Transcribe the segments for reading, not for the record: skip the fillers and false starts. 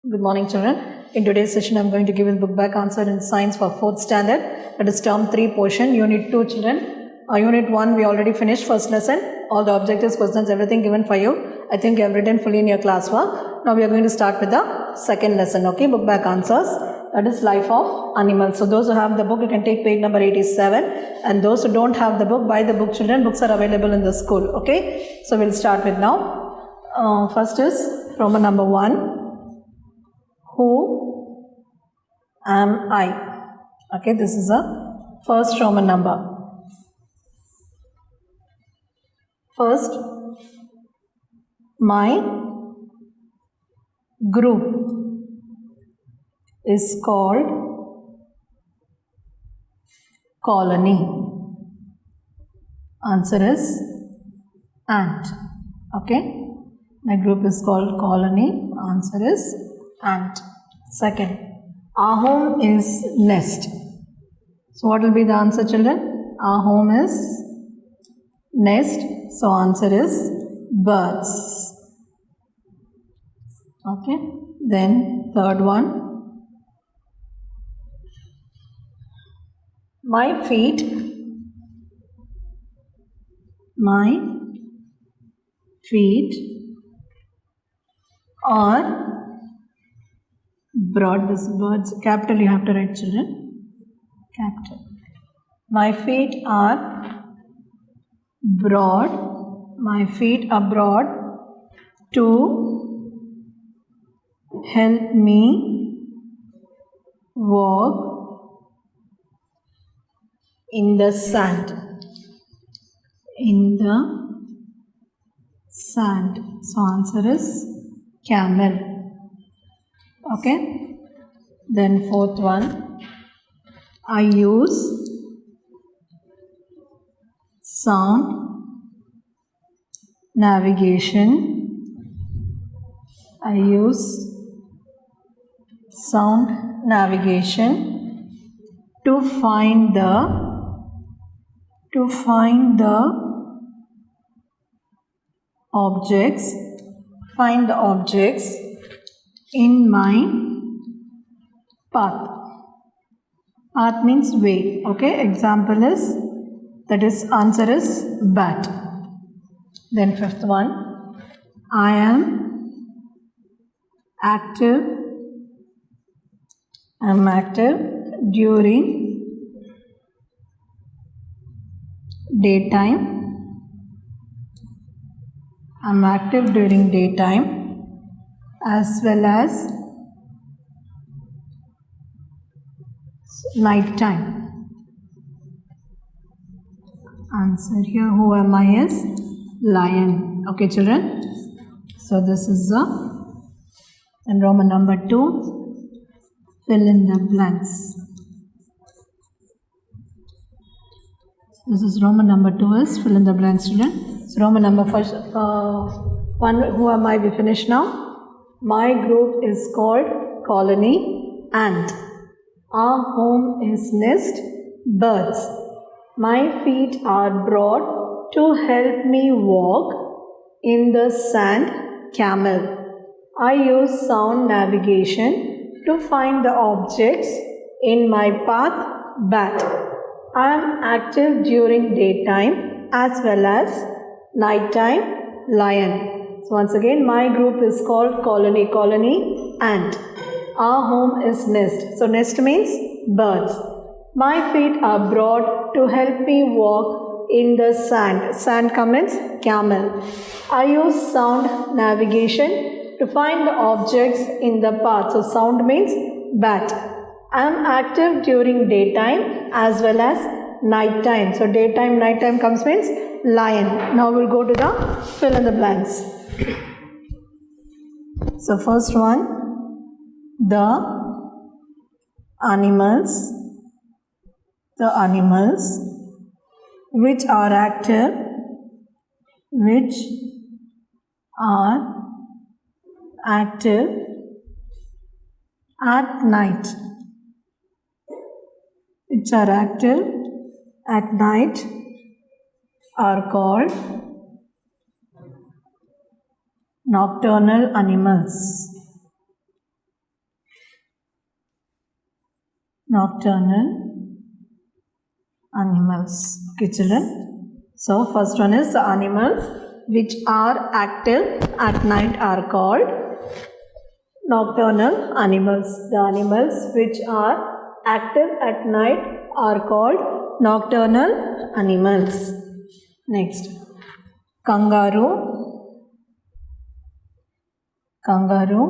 Good morning, children. In today's session, I'm going to give you the book back answer in science for 4th standard. That is term 3 portion, unit 2, children. Unit 1, we already finished first lesson. All the objectives, questions, everything given for you. I think you have written fully in your classwork. Now we are going to start with the second lesson, okay? Book back answers. That is life of animals. So those who have the book, you can take page number 87. And those who don't have the book, buy the book, children. Books are available in the school, okay? So we'll start with now. First is Roman number 1. Who am I? Okay, this is a first Roman number. First, my group is called colony. Answer is ant. Okay, my group is called colony. Answer is ant. Second, our home is nest. So what will be the answer, children? Our home is nest. So answer is birds. Okay. Then third one, my feet are broad. This birds capital you have to write, children. Capital. My feet are broad. My feet are broad to help me walk in the sand. In the sand. So answer is camel. Okay. Then fourth one, I use sound navigation. I use sound navigation to find objects. Find the objects in my path. Path means way. Okay. Example is, that is answer is bat. Then fifth one, I am active. I am active during daytime. I am active during daytime as well as night time. Answer here, who am I is lion. Okay, children. So this is the and Roman number 2. Fill in the blanks. This is Roman number 2 is fill in the blanks, children. So Roman number 1. Who am I? We finish now. My group is called colony. Ant. Our home is nest. Birds. My feet are broad to help me walk in the sand. Camel. I use sound navigation to find the objects in my path. Bat. I am active during daytime as well as nighttime. Lion. So once again, my group is called colony. Colony, ant. Our home is nest. So nest means birds. My feet are broad to help me walk in the sand. Sand means camel. I use sound navigation to find the objects in the path. So sound means bat. I am active during daytime as well as nighttime. So daytime, nighttime comes means lion. Now we'll go to the fill in the blanks. So first one, the animals which are active at night. Which are active at night are called nocturnal animals. nocturnal animals. Okay, children. So first one is the animals which are active at night are called nocturnal animals. The animals which are active at night are called nocturnal animals. Next, kangaroo. Kangaroo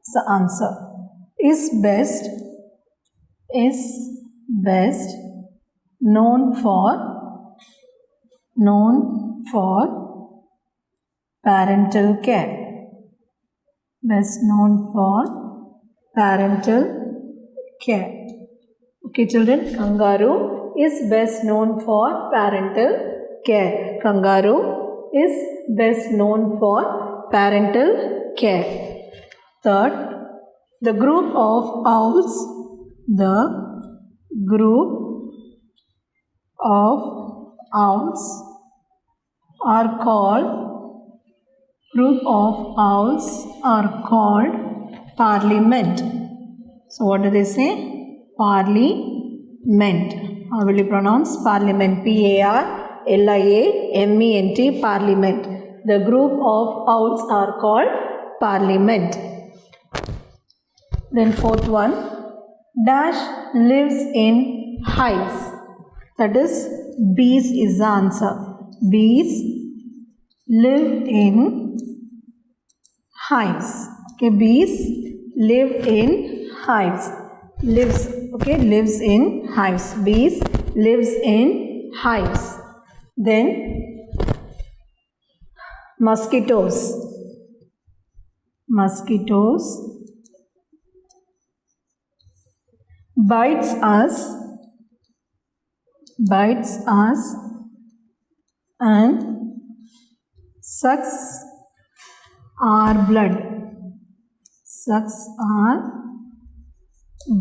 is the answer. Is best known for parental care. Best known for parental care. Okay, children, kangaroo is best known for parental care. Kangaroo is best known for parental care. Third, the group of owls. The group of owls are called parliament. So what do they say? Parliament. How will you pronounce parliament? P-A-R-L-I-A-M-E-N-T, parliament. The group of owls are called parliament. Then fourth one, dash lives in hives. That is, bees is the answer. Bees live in hives. Okay, bees live in hives. Lives in hives. Bees lives in hives. Then mosquitoes. Mosquitoes bites us and sucks our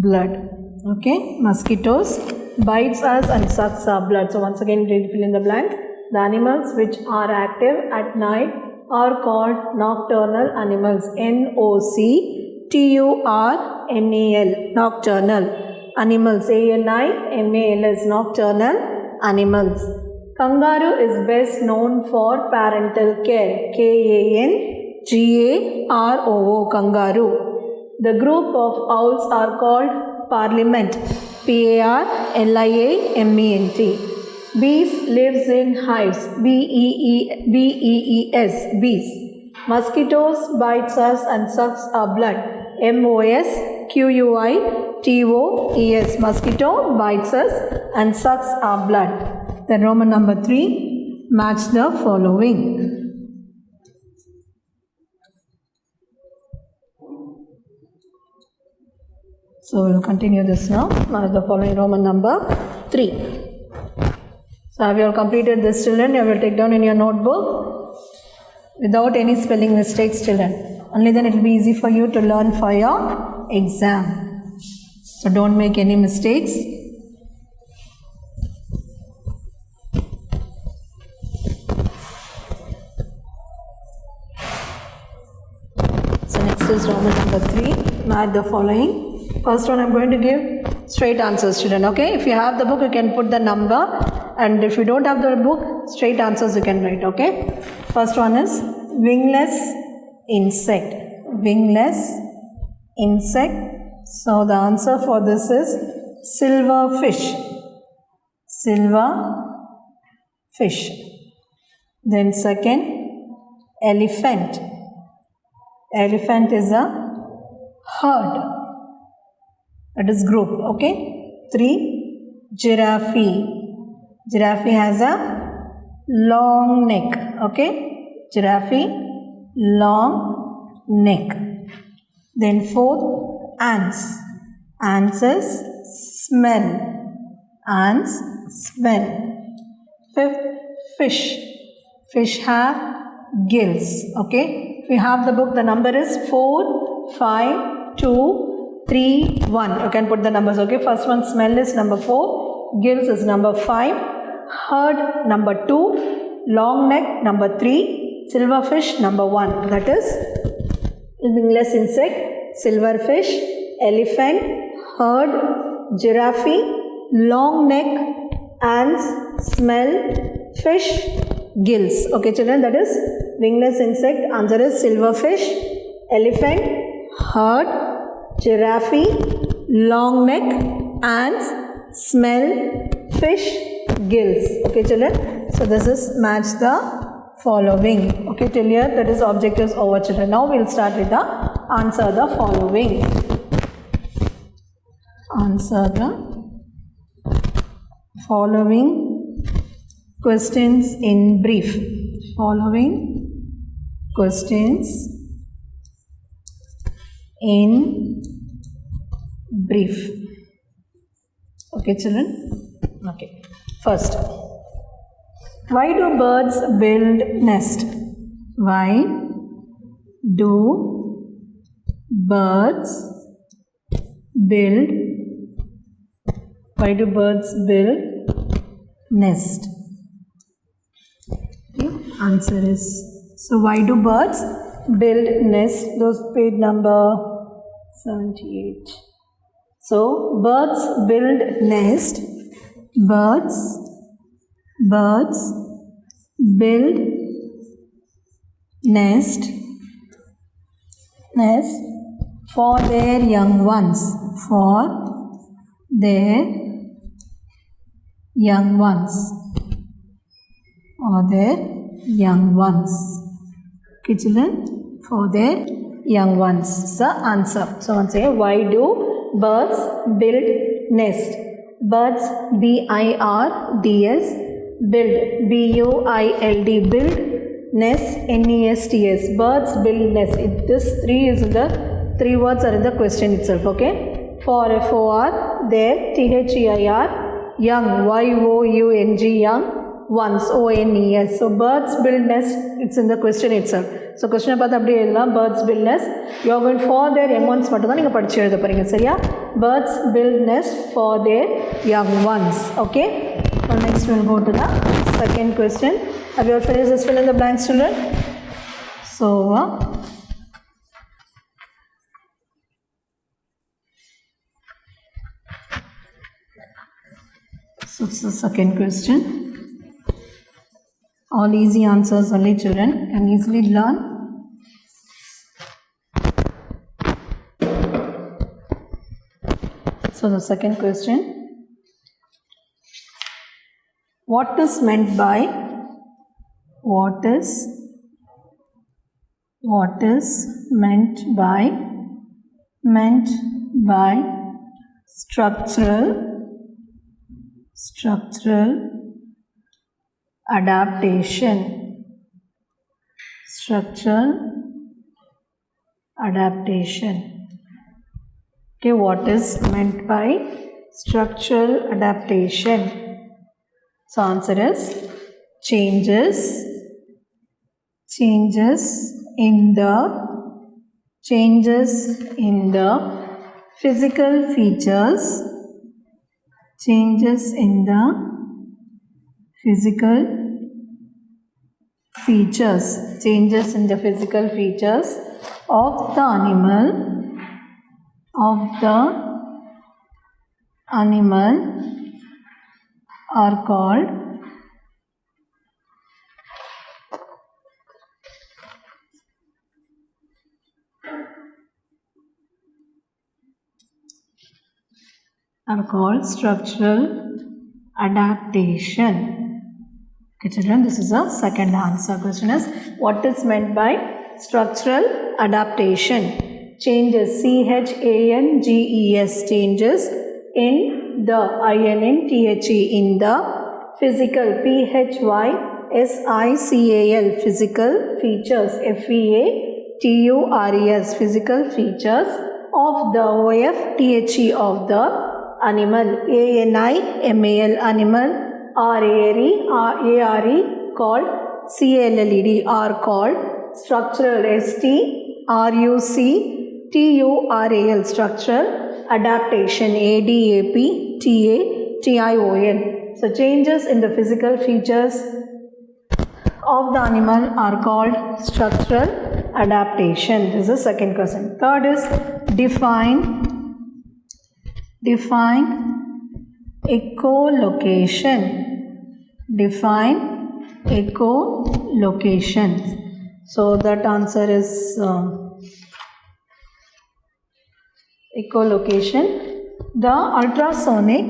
blood. Okay, mosquitoes bites us and sucks our blood. So once again, fill in the blank. The animals which are active at night are called nocturnal animals. N-O-C-T-U-R-N-A-L, nocturnal animals. A-N-I-M-A-L is nocturnal animals. Kangaroo is best known for parental care. K-A-N-G-A-R-O-O, kangaroo. The group of owls are called parliament. P-A-R-L-I-A-M-E-N-T. Bees lives in hives. B-E-E-S, bees. Mosquitoes bites us and sucks our blood. M-O-S-Q-U-I-T-O-E-S. Mosquito bites us and sucks our blood. Then Roman number 3, match the following. So we will continue this now. Match the following, Roman number 3. So have you all completed this, children? You will take down in your notebook without any spelling mistakes, children. Only then it will be easy for you to learn for your exam. So don't make any mistakes. So next is Roman number 3. Match the following. First one, I'm going to give straight answers, children. Okay, if you have the book, you can put the number, and if you don't have the book, straight answers you can write. Okay, first one is wingless insect. Wingless insect. So the answer for this is silverfish. Silverfish. Then second, elephant. Elephant is a herd. That is group. Okay. 3, giraffe. Giraffe has a long neck. Okay. Giraffe, long neck. Then 4th, ants. Ants is smell. Ants smell. 5th, fish. Fish have gills. Okay. If you have the book, the number is 4, 5, 2, 3, 1. You can put the numbers. Okay. First one, smell is number 4. Gills is number 5. Herd number 2. Long neck number 3. Silverfish number 1. That is wingless insect, silverfish, elephant, herd, giraffe, long neck, ants, smell, fish, gills. Okay children, that is wingless insect. Answer is silverfish, elephant, herd, giraffe, long neck, ants, smell, fish, gills. Okay children, so this is match the following. Okay, till here that is objectives over children. Now we will start with the answer the following. Answer the following questions in brief. Following questions in brief. Okay children. Okay, first, why do birds build nest? Why do birds build nest? Okay, answer is, so why do birds build nest? Those page number 78. So birds build nest. Birds build nest for their young ones. For their young ones. For their young ones. Okay children, for their young ones is the answer. So once again, why do birds build nest? Birds, B-I-R-D-S, build, B-U-I-L-D, build, nest, N-E-S-T-S, birds build nest. This three words are in the question itself. Okay, for, F-O-R, there, T-H-E-I-R, young, Y-O-U-N-G, young, ones, O-N-E-S. So birds build nest, it's in the question itself. So question பார்த்து அப்படியே எழுதலாம். Birds build nest, you are going for their young ones மட்டும் தான் நீங்கள் படிச்சு எழுத போறீங்க. சரியா? Birds build nest for their young ones. Okay, now next we will go to the second question. Have you all finished this fill in the blanks children? So it's the second question. All easy answers only, children can easily learn. So the second question, what is meant by structural adaptation? Structural adaptation. Okay, what is meant by structural adaptation? So answer is changes in the physical features. Changes in the physical features of the animal are called structural adaptation. Okay children, this is a second answer. Question is, what is meant by structural adaptation? Changes, C-H-A-N-G-E-S, changes in the, I-N-N-T-H-E, in the physical, P-H-Y-S-I-C-A-L, physical features, F-E-A-T-U-R-E-S, physical features of the, O-F-T-H-E, of the animal, A-N-I-M-A-L, animal, R-A-R-E, called, C-A-L-L-E-D, are called structural, S-T-R-U-C-T-U-R-A-L, structural adaptation, A-D-A-P-T-A-T-I-O-N. So changes in the physical features of the animal are called structural adaptation. This is the second question. Third is Define echolocation. Define echolocation. So that answer is echolocation. The ultrasonic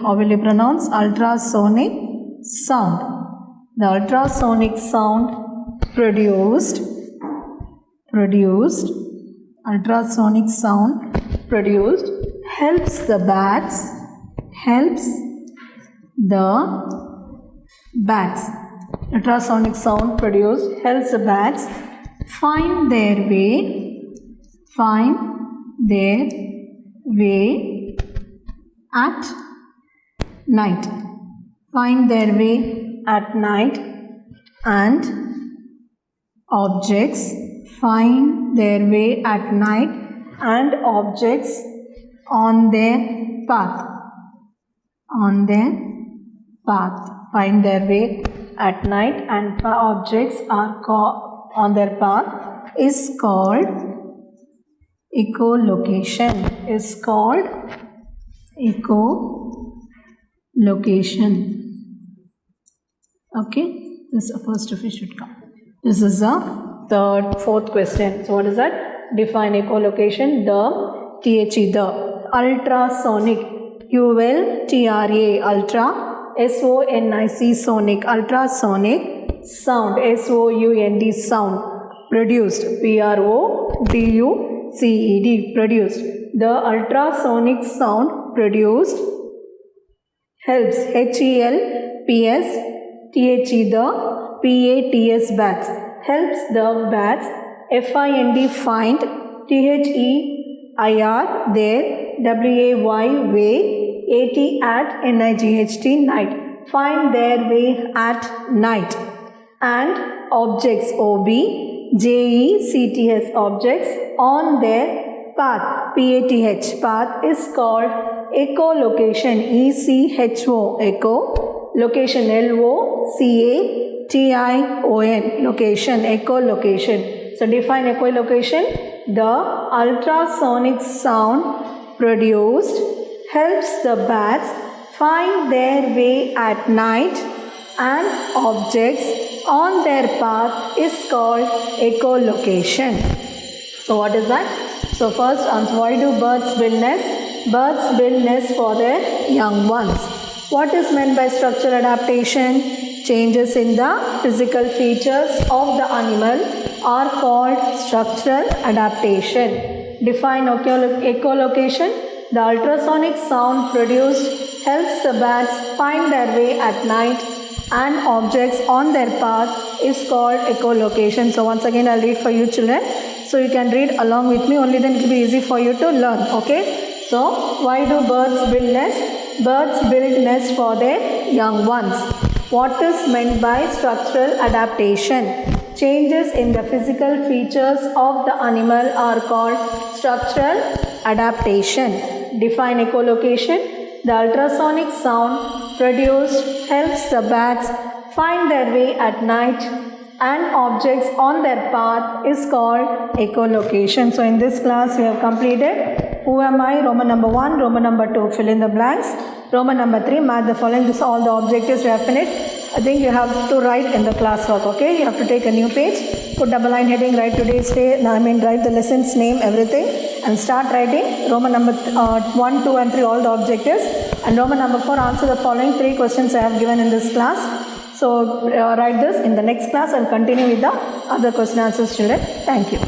how will you pronounce ultrasonic sound? The ultrasonic sound produced ultrasonic sound produced helps the bats ultrasonic sound produced helps the bats find their way at night. Find their way at night, and objects find their way at night and objects on their path. Find their way at night and objects are on their path is called echolocation. Okay, this apostrophe should come. This is the fourth question. So what is that? Define echolocation. The ultrasonic, ULTRA, ultra, SONIC, sonic, ultrasonic sound, SOUND, sound, produced, PRODUCED, produced. The ultrasonic sound produced helps, HELPS, the PATS, bats, helps the bats, FIND, find, THEIR, their, WAY, way, AT, at, NIGHT, night, find their way at night, and objects, OBJECTS, objects on their path, PATH, path is called echolocation, ECHO, echo, location, LOCATION, location, echolocation. So define echolocation. The ultrasonic sound produced helps the bats find their way at night and objects on their path is called echolocation. So what is that? So first, why do birds build nests? Birds build nests for their young ones. What is meant by structural adaptation? Changes in the physical features of the animal are called structural adaptation. Define echolocation. The ultrasonic sound produced helps the bats find their way at night and objects on their path is called echolocation. So once again I'll read for you children. So you can read along with me, only then it will be easy for you to learn. Okay. So why do birds build nests? Birds build nests for their young ones. What is meant by structural adaptation? Changes in the physical features of the animal are called structural adaptation. Define echolocation. The ultrasonic sound produced helps the bats find their way at night and objects on their path is called echolocation. So in this class we have completed who am I, Roman number 1, Roman number 2, fill in the blanks, Roman number 3, mark the following. This all the objectives we have finished. I think you have to write in the classwork, okay? You have to take a new page, put double line heading, write today's day, write the lesson's name, everything, and start writing Roman number 1, 2 and 3, all the objectives, and Roman number 4, answer the following 3 questions I have given in this class. So write this in the next class and continue with the other question answers, children. Thank you.